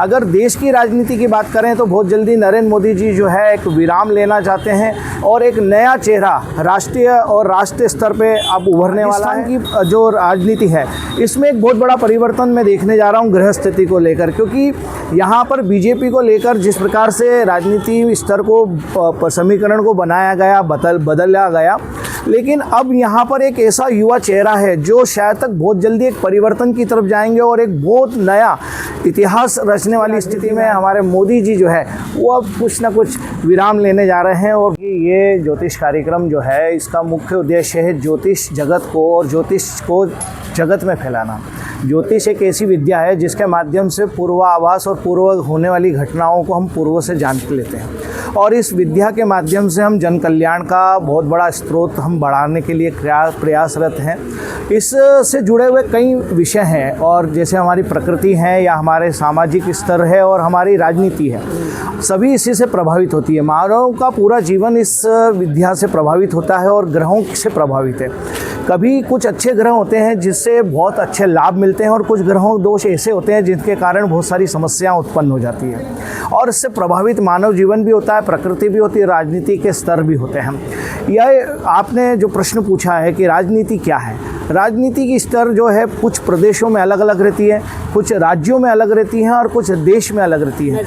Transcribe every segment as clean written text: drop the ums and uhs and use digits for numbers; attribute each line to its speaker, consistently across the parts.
Speaker 1: अगर देश की राजनीति की बात करें तो बहुत जल्दी नरेंद्र मोदी जी जो है एक विराम लेना चाहते हैं और एक नया चेहरा राष्ट्रीय और राष्ट्रीय स्तर पे अब उभरने वाला है। की जो राजनीति है इसमें एक बहुत बड़ा परिवर्तन मैं देखने जा रहा हूँ गृह स्थिति को लेकर, क्योंकि यहाँ पर बीजेपी को लेकर जिस प्रकार से राजनीति स्तर को समीकरण को बनाया गया, बदला गया, लेकिन अब यहाँ पर एक ऐसा युवा चेहरा है जो शायद तक बहुत जल्दी एक परिवर्तन की तरफ जाएंगे और एक बहुत नया इतिहास रचने वाली स्थिति में हमारे मोदी जी जो है वो अब कुछ ना कुछ विराम लेने जा रहे हैं। और ये ज्योतिष कार्यक्रम जो है इसका मुख्य उद्देश्य है ज्योतिष जगत को और ज्योतिष को जगत में फैलाना। ज्योतिष एक ऐसी विद्या है जिसके माध्यम से पूर्वाभास और पूर्व होने वाली घटनाओं को हम पूर्व से जान लेते हैं और इस विद्या के माध्यम से हम जन कल्याण का बहुत बड़ा स्रोत हम बढ़ाने के लिए प्रयासरत हैं। इससे जुड़े हुए कई विषय हैं और जैसे हमारी प्रकृति है या हमारे सामाजिक स्तर है और हमारी राजनीति है, सभी इसी से प्रभावित होती है। मानव का पूरा जीवन इस विद्या से प्रभावित होता है और ग्रहों से प्रभावित है। कभी कुछ अच्छे ग्रह होते हैं जिससे बहुत अच्छे लाभ मिलते हैं और कुछ ग्रहों दोष ऐसे होते हैं जिनके कारण बहुत सारी समस्याएं उत्पन्न हो जाती है और इससे प्रभावित मानव जीवन भी होता है, प्रकृति भी होती है, राजनीति के स्तर भी होते हैं। यह आपने जो प्रश्न पूछा है कि राजनीति क्या है, राजनीति की स्तर जो है कुछ प्रदेशों में अलग अलग रहती है, कुछ राज्यों में अलग रहती हैं और कुछ देश में अलग रहती है।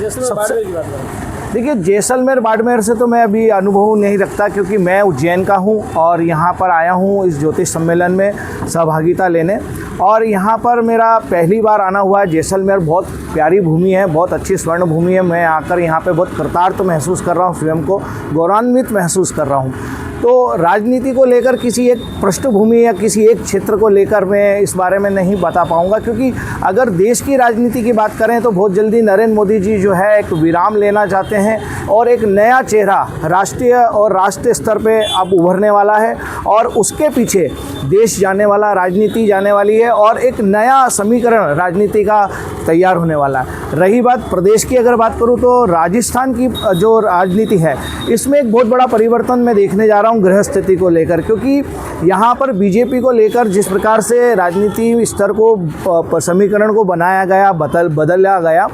Speaker 1: देखिए, जैसलमेर बाड़मेर से तो मैं अभी अनुभव नहीं रखता क्योंकि मैं उज्जैन का हूँ और यहाँ पर आया हूँ इस ज्योतिष सम्मेलन में सहभागिता लेने और यहाँ पर मेरा पहली बार आना हुआ है। जैसलमेर बहुत प्यारी भूमि है, बहुत अच्छी स्वर्ण भूमि है। मैं आकर यहाँ पे बहुत कृतार्थ महसूस कर रहा हूँ, स्वयं को गौरवान्वित महसूस कर रहा हूँ। तो राजनीति को लेकर किसी एक पृष्ठभूमि या किसी एक क्षेत्र को लेकर मैं इस बारे में नहीं बता पाऊंगा, क्योंकि अगर देश की राजनीति की बात करें तो बहुत जल्दी नरेंद्र मोदी जी जो है एक विराम लेना चाहते हैं और एक नया चेहरा राष्ट्रीय और राष्ट्रीय स्तर पे अब उभरने वाला है और उसके पीछे देश जाने वाला, राजनीति जाने वाली है और एक नया समीकरण राजनीति का तैयार होने वाला है। रही बात प्रदेश की, अगर बात करूँ तो राजस्थान की जो राजनीति है इसमें एक बहुत बड़ा परिवर्तन मैं देखने जा रहा हूँ गृह स्थिति को लेकर, क्योंकि यहाँ पर बीजेपी को लेकर जिस प्रकार से राजनीति स्तर को समीकरण को बनाया गया, बदला गया,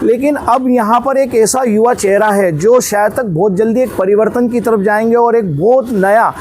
Speaker 1: लेकिन अब यहाँ पर एक ऐसा युवा चेहरा है जो शायद तक बहुत जल्दी एक परिवर्तन की तरफ जाएंगे और एक बहुत नया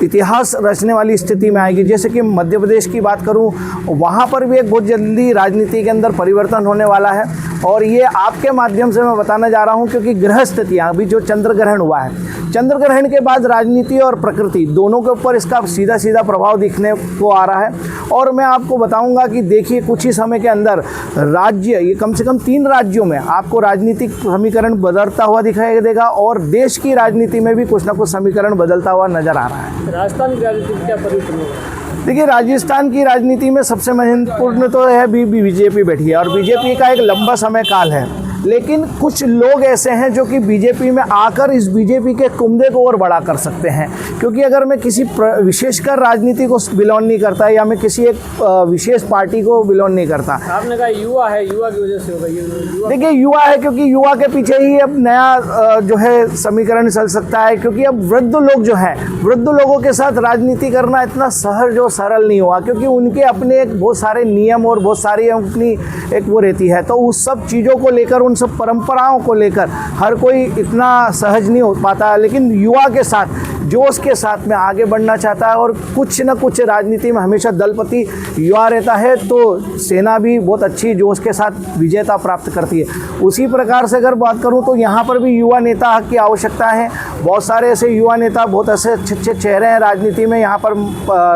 Speaker 1: इतिहास रचने वाली स्थिति में आएगी। जैसे कि मध्य प्रदेश की बात करूँ, वहाँ पर भी एक बहुत जल्दी राजनीति के अंदर परिवर्तन होने वाला है और ये आपके माध्यम से मैं बताना जा रहा हूँ, क्योंकि ग्रह स्थितियाँ अभी जो चंद्र ग्रहण हुआ है, चंद्र ग्रहण के बाद राजनीति और प्रकृति दोनों के ऊपर इसका सीधा सीधा प्रभाव दिखने को आ रहा है। और मैं आपको बताऊंगा कि देखिए कुछ ही समय के अंदर राज्य, ये कम से कम 3 राज्यों में आपको राजनीतिक समीकरण बदलता हुआ दिखाई देगा और देश की राजनीति में भी कुछ ना कुछ समीकरण बदलता हुआ नजर आ रहा है।
Speaker 2: राजस्थान की राजनीति में क्या परिवर्तन होगा?
Speaker 1: देखिए, राजस्थान की राजनीति में सबसे महत्वपूर्ण तो है बीजेपी बैठी है और बीजेपी का एक लंबा समय काल है, लेकिन कुछ लोग ऐसे हैं जो कि बीजेपी में आकर इस बीजेपी के कुंदे को और बड़ा कर सकते हैं। क्योंकि अगर मैं किसी विशेषकर राजनीति को बिलोंग नहीं करता या मैं किसी एक विशेष पार्टी को बिलोंग नहीं करता।
Speaker 2: आपने कहा युवा है, युवा की वजह से होगा।
Speaker 1: देखिए, युवा है क्योंकि युवा के पीछे ही अब नया जो है समीकरण चल सकता है, क्योंकि अब वृद्ध लोग जो हैं, वृद्ध लोगों के साथ राजनीति करना इतना सहज और सरल नहीं हुआ, क्योंकि उनके अपने एक बहुत सारे नियम और बहुत सारी अपनी एक वो रहती है। तो उस सब चीज़ों को लेकर, उन सब परंपराओं को लेकर हर कोई इतना सहज नहीं हो पाता, लेकिन युवा के साथ, जोश के साथ में आगे बढ़ना चाहता है और कुछ न कुछ राजनीति में हमेशा दलपति युवा रहता है तो सेना भी बहुत अच्छी जोश के साथ विजेता प्राप्त करती है। उसी प्रकार से अगर बात करूं तो यहाँ पर भी युवा नेता की आवश्यकता है। बहुत सारे ऐसे युवा नेता, बहुत ऐसे अच्छे चेहरे हैं राजनीति में यहाँ पर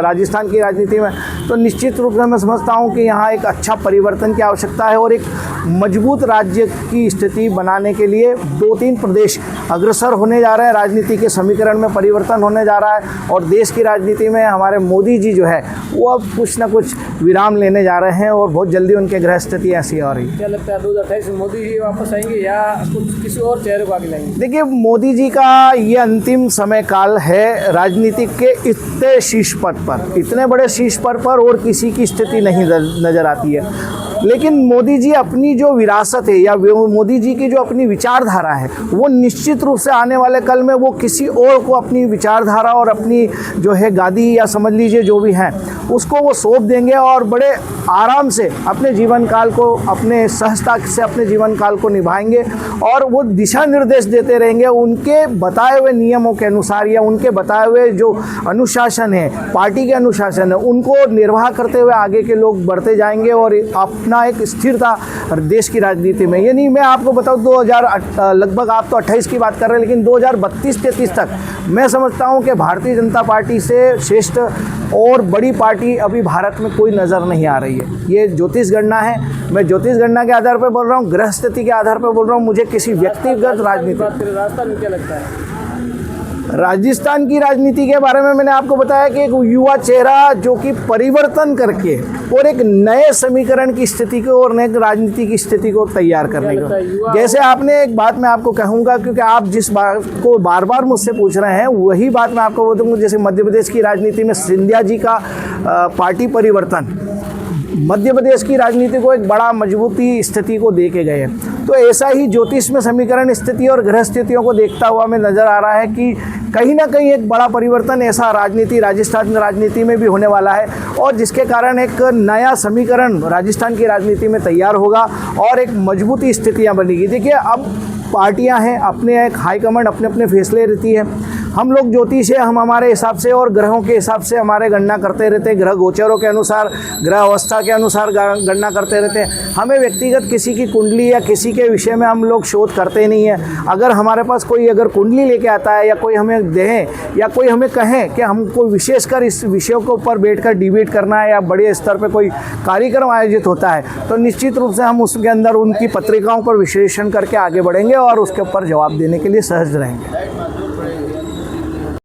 Speaker 1: राजस्थान की राजनीति में, तो निश्चित रूप से मैं समझता हूँ कि यहाँ एक अच्छा परिवर्तन की आवश्यकता है और एक मजबूत राज्य की स्थिति बनाने के लिए 2-3 प्रदेश अग्रसर होने जा रहे हैं। राजनीति के समीकरण में परिवर्तन होने जा रहा है और देश की राजनीति में हमारे मोदी जी जो है वो अब कुछ ना कुछ विराम लेने जा रहे हैं और बहुत जल्दी उनके ग्रह स्थिति ऐसी हो रही है।
Speaker 2: क्या लगता है 2028 में मोदी जी वापस आएंगे या कुछ किसी और चेहरे को आगे लाएंगे?
Speaker 1: देखिए, मोदी जी का ये अंतिम समय काल है राजनीति के इतने शीर्ष पद पर, इतने बड़े शीर्ष पद पर और किसी की स्थिति नहीं नजर आती है। लेकिन मोदी जी अपनी जो विरासत है या मोदी जी की जो अपनी विचारधारा है वो निश्चित रूप से आने वाले कल में वो किसी और को अपनी विचारधारा और अपनी जो है गादी या समझ लीजिए जो भी है उसको वो सौंप देंगे और बड़े आराम से अपने जीवन काल को अपने सहजता से अपने जीवन काल को निभाएंगे और वो दिशा निर्देश देते रहेंगे उनके बताए हुए नियमों के अनुसार या उनके बताए हुए जो अनुशासन है पार्टी के अनुशासन है उनको निर्वाह करते हुए आगे के लोग बढ़ते जाएंगे और अपना एक स्थिरता देश की राजनीति में, यानी मैं आपको बताऊं 2000 लगभग आप तो 28 की बात कर रहे हैं लेकिन 2032-33 तक मैं समझता हूं कि भारतीय जनता पार्टी से श्रेष्ठ और बड़ी पार्टी अभी भारत में कोई नज़र नहीं आ रही है। ये ज्योतिष गणना है, मैं ज्योतिष गणना के आधार पर बोल रहा हूँ, ग्रह स्थिति के आधार पर बोल रहा हूँ, मुझे किसी व्यक्तिगत राजनीति
Speaker 2: राजस्थान में क्या लगता है?
Speaker 1: राजस्थान की राजनीति के बारे में मैंने आपको बताया कि एक युवा चेहरा जो कि परिवर्तन करके और एक नए समीकरण की स्थिति को और नए राजनीति की स्थिति को तैयार करने को, जैसे आपने एक बात मैं आपको कहूँगा क्योंकि आप जिस बात को बार बार मुझसे पूछ रहे हैं वही बात मैं आपको बताऊँगा। जैसे मध्य प्रदेश की राजनीति में सिंधिया जी का पार्टी परिवर्तन मध्य प्रदेश की राजनीति को एक बड़ा मजबूती स्थिति को दे के गए हैं, तो ऐसा ही ज्योतिष में समीकरण स्थिति और ग्रह स्थितियों को देखता हुआ हमें नज़र आ रहा है कि कहीं ना कहीं एक बड़ा परिवर्तन ऐसा राजस्थान राजनीति में भी होने वाला है और जिसके कारण एक नया समीकरण राजस्थान की राजनीति में तैयार होगा और एक मजबूती स्थितियाँ बनेगी। देखिए अब पार्टियां हैं, अपने एक हाईकमांड अपने अपने फैसले रहती है, हम लोग ज्योतिष है, हम हमारे हिसाब से और ग्रहों के हिसाब से हमारे गणना करते रहते हैं, ग्रह गोचरों के अनुसार ग्रह अवस्था के अनुसार गणना करते रहते हैं। हमें व्यक्तिगत किसी की कुंडली या किसी के विषय में हम लोग शोध करते नहीं हैं। अगर हमारे पास कोई अगर कुंडली लेके आता है या कोई हमें दें या कोई हमें कहें कि हमको विशेषकर इस विषयों के ऊपर बैठकर डिबेट करना है या बड़े स्तर पर कोई कार्यक्रम आयोजित होता है तो निश्चित रूप से हम उसके अंदर उनकी पत्रिकाओं पर विश्लेषण करके आगे बढ़ेंगे और उसके ऊपर जवाब देने के लिए सहज रहेंगे।